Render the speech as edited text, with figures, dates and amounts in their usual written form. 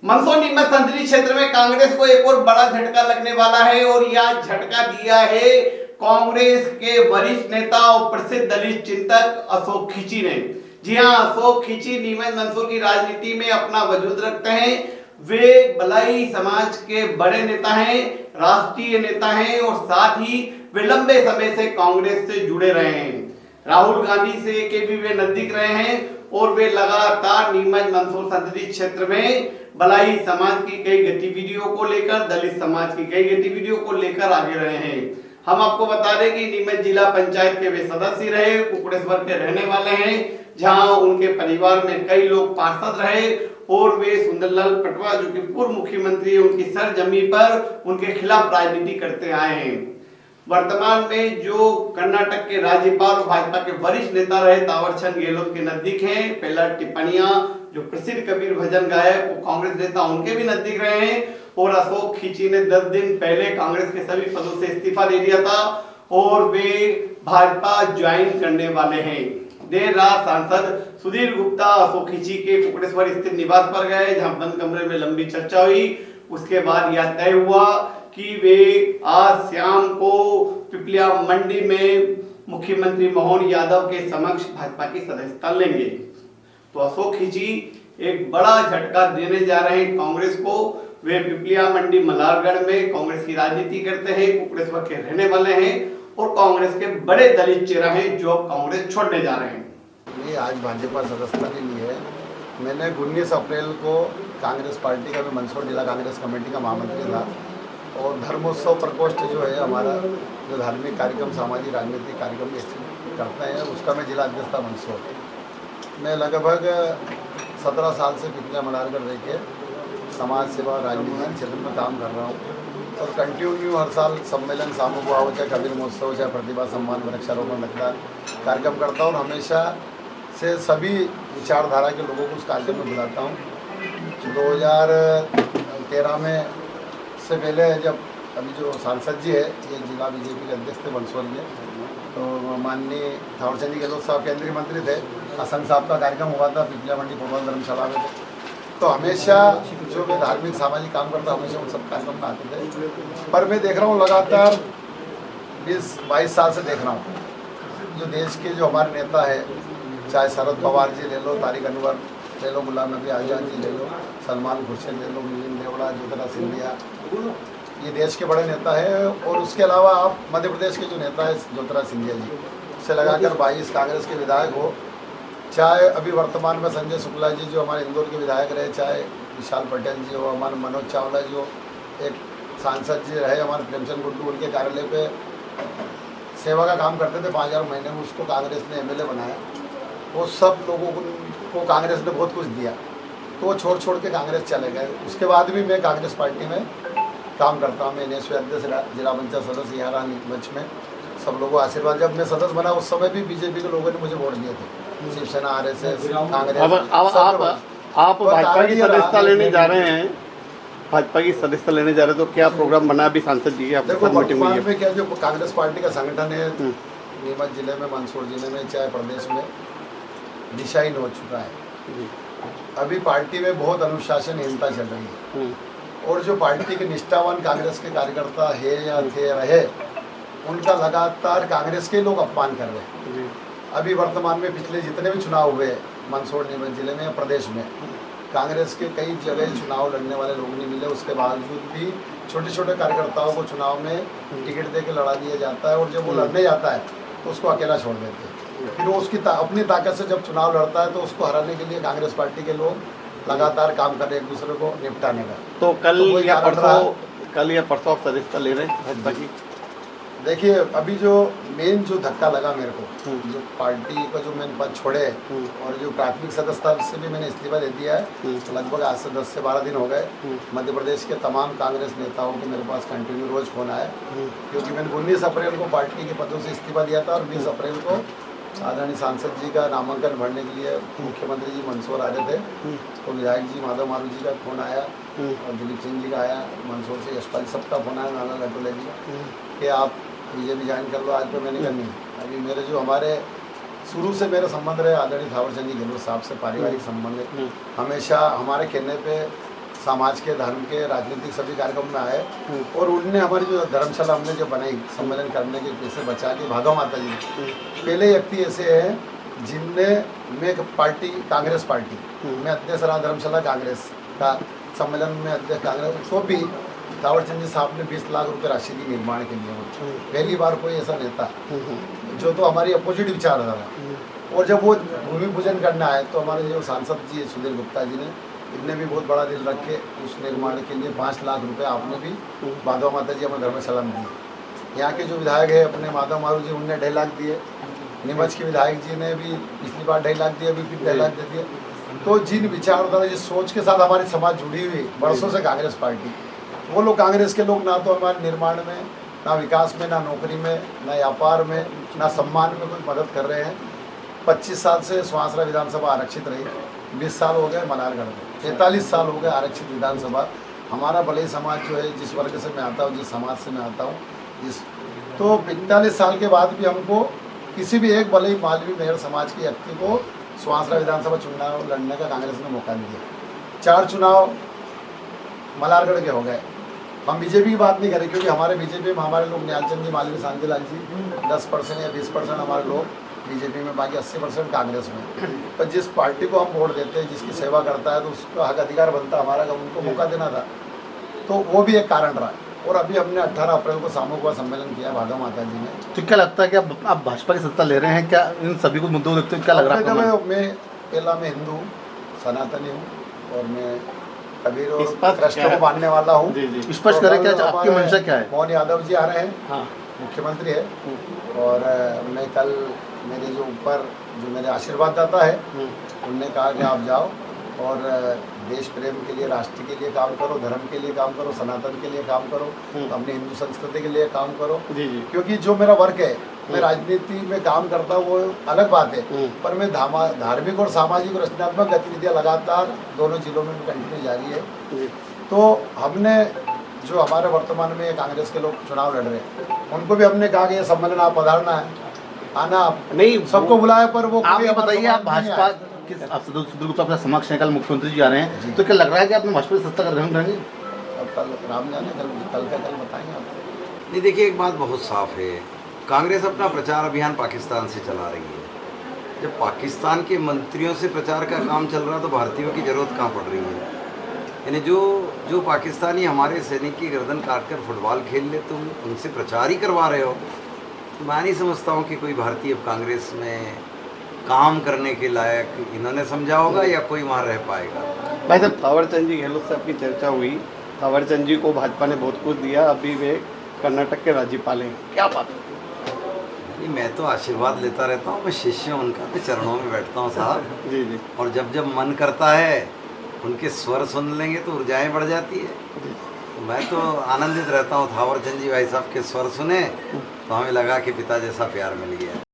मंदसौर नीमच संसदीय क्षेत्र में कांग्रेस को एक और बड़ा झटका लगने वाला है और यह झटका दिया है कांग्रेस के वरिष्ठ नेता और प्रसिद्ध दलित चिंतक अशोक खींची ने। जी हां, अशोक खींची नीमच मंदसौर की राजनीति में अपना वजूद रखते हैं। वे बलाई समाज के बड़े नेता हैं, राष्ट्रीय नेता हैं और साथ ही वे लंबे समय से कांग्रेस से जुड़े रहे हैं। राहुल गांधी से के भी वे नजदीक रहे हैं और वे लगातार नीमच मंदसौर संसदीय क्षेत्र में बलाई समाज की कई गतिविधियों को लेकर, दलित समाज की कई गतिविधियों को लेकर आगे रहे हैं। हम आपको बता दें कि नीमच जिला पंचायत के वे सदस्य रहे, कुकड़ेश्वर के रहने वाले हैं, जहां उनके परिवार में कई लोग पार्षद रहे और वे सुंदरलाल पटवा जो कि पूर्व मुख्यमंत्री, उनकी सरजमी पर उनके खिलाफ राजनीति करते आए हैं। वर्तमान में जो कर्नाटक के राज्यपाल और भाजपा के वरिष्ठ नेता रहे तावरचंद गहलोत के नजदीक हैं। पहला टिप्पणियां जो प्रसिद्ध कबीर भजन गायक वो कांग्रेस नेता उनके भी नजदीक रहे हैं और अशोक खींची ने 10 दिन पहले कांग्रेस के सभी पदों से इस्तीफा दे दिया था और वे भाजपा ज्वाइन करने वाले हैं। देर रात सांसद सुधीर गुप्ता अशोक खींची के कुकड़ेश्वर स्थित निवास पर गए, जहां बंद कमरे में लंबी चर्चा हुई। उसके बाद यह तय हुआ कि वे आज शाम को पिपलिया मंडी में मुख्यमंत्री मोहन यादव के समक्ष भाजपा की सदस्यता लेंगे। तो अशोक खींची एक बड़ा झटका देने जा रहे हैं कांग्रेस को। वे पिपलिया मंडी मल्हारगढ़ में कांग्रेस की राजनीति करते हैं, कुकड़ेश्वर के रहने वाले हैं और कांग्रेस के बड़े दलित चेहरा हैं जो अब कांग्रेस छोड़ने जा रहे हैं। ये आज भाजपा सदस्यता के लिए है। मैंने 19 अप्रैल को कांग्रेस पार्टी का भी मंदसौर जिला कांग्रेस कमेटी का महामंत्री था और धर्मोत्सव प्रकोष्ठ जो है हमारा, जो धार्मिक कार्यक्रम, सामाजिक राजनीतिक कार्यक्रम करते हैं, उसका मैं जिला अध्यक्ष था मंदसौर। मैं लगभग 17 साल से पिपलिया मल्हारगढ़ रह के समाज सेवा राजनीतिक क्षेत्र में काम कर रहा हूँ और कंटिन्यू हर साल सम्मेलन, सामूहिक हो, चाहे कबीर महोत्सव, चाहे प्रतिभा सम्मान, वृक्षारोपण, मतदान कार्यक्रम करता हूँ और हमेशा से सभी विचारधारा के लोगों को उस कार्यक्रम में बुलाता हूँ। 2013 में से पहले जब अभी जो सांसद जी है, ये जिला बीजेपी के अध्यक्ष थे मंदसौर के, तो माननीय थावरचंद गहलोत साहब केंद्रीय मंत्री थे। असंग साहब का कार्यक्रम हुआ था पिपलिया मंडी पूर्व धर्मशाला में। तो हमेशा जो मैं धार्मिक सामाजिक काम करता हमेशा उन सब कार्यक्रम में आते थे। पर मैं देख रहा हूँ लगातार 20-22 साल से देख रहा हूँ जो देश के जो हमारे नेता है, चाहे शरद पवार जी ले लो, तारिक अनवर ले लो, गुलाम नबी आज़ाद जी ले लो, सलमान खुर्शीद ले लो, मिलिंद देवड़ा, ज्योतिरादित्य सिंधिया, ये देश के बड़े नेता है। और उसके अलावा आप मध्य प्रदेश के जो नेता है ज्योतिरादित्य सिंधिया जी, उससे लगाकर 22 कांग्रेस के विधायक हो, चाहे अभी वर्तमान में संजय शुक्ला जी जो हमारे इंदौर के विधायक रहे, चाहे विशाल पटेल जी हो, हमारे मनोज चावला जो एक सांसद जी रहे, हमारे प्रेमचंद गुड्डू उनके कार्यालय पे सेवा का काम करते थे 5000 महीने में, उसको कांग्रेस ने एमएलए बनाया। वो सब लोगों को कांग्रेस ने बहुत कुछ दिया, तो वो छोड़ के कांग्रेस चले गए। उसके बाद भी मैं कांग्रेस पार्टी में काम करता हूँ। मैं NSU अध्यक्ष, जिला पंचायत सदस्य यहाँ रहा नीमच में। सब लोगों का आशीर्वाद, जब मैं सदस्य बना उस समय भी बीजेपी के लोगों ने मुझे वोट दिए थे, शिवसेना, RSS, कांग्रेस। आप भाजपा की सदस्यता लेने जा रहे हैं, भाजपा की सदस्यता लेने जा रहे हैं, तो क्या प्रोग्राम बना अभी सांसद जी? देखो वर्तमान में क्या जो कांग्रेस पार्टी का संगठन है नीमच जिले में, मंदसौर जिले में, चाहे प्रदेश में, दिशाहीन हो चुका है। अभी पार्टी में बहुत अनुशासनहीनता चल रही है और जो पार्टी के निष्ठावान कांग्रेस के कार्यकर्ता है या थे रहे, उनका लगातार कांग्रेस के लोग अपमान कर रहे हैं। अभी वर्तमान में पिछले जितने भी चुनाव हुए मंदसौर नीमच जिले में या प्रदेश में, कांग्रेस के कई जगह चुनाव लड़ने वाले लोग नहीं मिले। उसके बावजूद भी छोटे छोटे कार्यकर्ताओं को चुनाव में टिकट दे के लड़ा दिया जाता है और जब वो लड़ने जाता है तो उसको अकेला छोड़ देते हैं। फिर वो उसकी अपनी ताकत से जब चुनाव लड़ता है तो उसको हराने के लिए कांग्रेस पार्टी के लोग लगातार काम कर रहे हैं एक दूसरे को निपटाने का। तो कल या परसों आप सदस्यता ले रहे हैं भाजपा की? देखिए अभी जो मेन जो धक्का लगा मेरे को, जो पार्टी का जो मैंने पद छोड़े और जो प्राथमिक सदस्यता से भी मैंने इस्तीफा दे दिया है, तो लगभग आज से 10 से 12 दिन हो गए। मध्य प्रदेश के तमाम कांग्रेस नेताओं को मेरे पास कंटिन्यू रोज फोन आया, क्योंकि मैंने 19 अप्रैल को पार्टी के पदों से इस्तीफा दिया था और 20 अप्रैल को आदरणीय सांसद जी का नामांकन भरने के लिए मुख्यमंत्री जी मंदसौर आ रहे थे। तो विधायक जी माधव मारू जी का फोन आया और दिलीप सिंह जी का आया, मंदसौर से यशपाल सबका फोन आया, नाना लटोले जी का, कि आप बीजेपी ज्वाइन कर लो। आज तो मैंने करनी है। अभी मेरे जो हमारे शुरू से मेरे संबंध रहे आदरणीय थावरचंद गहलोत साहब से, पारिवारिक संबंध है। हमेशा हमारे कहने पे समाज के, धर्म के, राजनीतिक सभी कार्यक्रम में आए और उनने हमारी जो धर्मशाला हमने जो बनाई सम्मेलन करने के पैसे बचा के भागव माता जी पहले व्यक्ति ऐसे हैं जिनने में एक पार्टी कांग्रेस पार्टी में अध्यक्ष रहा धर्मशाला कांग्रेस का सम्मेलन में अध्यक्ष कांग्रेस उसको भी थावरचंद जी साहब ने 20 लाख रुपए राशि की निर्माण के लिए पहली बार कोई ऐसा नेता जो तो हमारी अपोजिट विचारधारा था। और जब वो भूमि पूजन करने आए तो हमारे जो सांसद जी सुधीर गुप्ता जी ने इनने भी बहुत बड़ा दिल रख के उस निर्माण के लिए 5 लाख रुपए आपने भी माधव माता जी हमारे धर्मशाला में दिए। यहाँ के जो विधायक है अपने माधव मारू जी उनने 2.5 लाख दिए, नीमच के विधायक जी ने भी पिछली बार 2.5 लाख दिए, अभी फिर 2.5 लाख दे दिए। तो जिन विचारधारा जिस सोच के साथ हमारी समाज जुड़ी हुई वर्षों से कांग्रेस पार्टी, वो लोग कांग्रेस के लोग ना तो हमारे निर्माण में, ना विकास में, ना नौकरी में, ना व्यापार में, ना सम्मान में कोई मदद कर रहे हैं। 25 साल से सुहासरा विधानसभा आरक्षित रही, 20 साल हो गए मलारगढ़ में, 43 साल हो गए आरक्षित विधानसभा। हमारा भले समाज जो है जिस वर्ग से मैं आता हूँ, जिस समाज से मैं आता हूँ, जिस तो 45 साल के बाद भी हमको किसी भी एक भले मालवी मेहर समाज के व्यक्ति को सुहासरा विधानसभा चुनाव लड़ने का कांग्रेस ने मौका नहीं दिया। 4 चुनाव मलारगढ़ के हो गए। हम बीजेपी की बात नहीं करें क्योंकि हमारे बीजेपी में हमारे लोग न्यालचंद जी, मालवी शांतिलाल जी 10% या 20% हमारे लोग बीजेपी में, बाकी 80% कांग्रेस में। पर जिस पार्टी को हम वोट देते हैं, जिसकी सेवा करता है, तो उसका हक अधिकार बनता है हमारा, उनको मौका देना था। तो वो भी एक कारण रहा। और अभी हमने 18 अप्रैल को सामूहिक सम्मेलन किया भागव माता जी में। तो क्या लगता है कि अब आप भाजपा की सत्ता ले रहे हैं, क्या इन सभी को मुद्दों देखते हैं, क्या लग रहा है? मैं हिंदू हूँ, सनातनी हूँ और मैं कबीर और कृष्ण को मानने वाला हूँ। स्पष्ट करें क्या आपकी मंशा क्या है? मोहन यादव जी आ रहे हैं, हाँ मुख्यमंत्री है, और मैं कल मेरे जो ऊपर जो मेरे आशीर्वाददाता है उनने कहा कि आप जाओ और देश प्रेम के लिए, राष्ट्र के लिए काम करो, धर्म के लिए काम करो, सनातन के लिए काम करो, अपनी हिंदू संस्कृति के लिए काम करो। क्योंकि जो मेरा वर्क है, मैं राजनीति में काम करता हूँ वो अलग बात है, पर मैं धार्मिक और सामाजिक और रचनात्मक गतिविधियाँ लगातार दोनों जिलों में कंटिन्यू जारी है। तो हमने जो हमारे वर्तमान में कांग्रेस के लोग चुनाव लड़ रहे हैं उनको भी हमने कहा कि ये सम्मेलन आप पधारना है, आना आप नहीं, सबको बुलाया। पर वो आप ये बताइए, आप भाजपा सुधीर गुप्ता अपना समक्ष हैं, कल मुख्यमंत्री जी आ रहे हैं, तो क्या लग रहा है कि आप भाजपा की सत्ता का ग्रहण करेंगे? अब कल राम जाने, कल का कल बताएंगे आपको। नहीं, देखिए एक बात बहुत साफ है, कांग्रेस अपना प्रचार अभियान पाकिस्तान से चला रही है। जब पाकिस्तान के मंत्रियों से प्रचार का काम चल रहा है तो भारतीयों की ज़रूरत कहाँ पड़ रही है? यानी जो पाकिस्तानी हमारे सैनिक की गर्दन काट कर फुटबॉल खेल ले, तुम उनसे प्रचार ही करवा रहे हो। तो मैं नहीं समझता हूँ कि कोई भारतीय कांग्रेस में काम करने के लायक इन्होंने समझा होगा या कोई वहाँ रह पाएगा। भाई साहब, थावरचंद जी गहलोत से आपकी चर्चा हुई, थावरचंद जी को भाजपा ने बहुत कुछ दिया, अभी वे कर्नाटक के राज्यपाल हैं, क्या बात है? नहीं, मैं तो आशीर्वाद लेता रहता हूँ, मैं शिष्य हूँ उनका, मैं चरणों में बैठता हूँ साहब। जी जी। और जब मन करता है उनके स्वर सुन लेंगे तो ऊर्जाएं बढ़ जाती है। तो मैं तो आनंदित रहता हूँ, थावरचंद जी भाई साहब के स्वर सुने तो हमें लगा कि पिता जैसा प्यार मिल गया।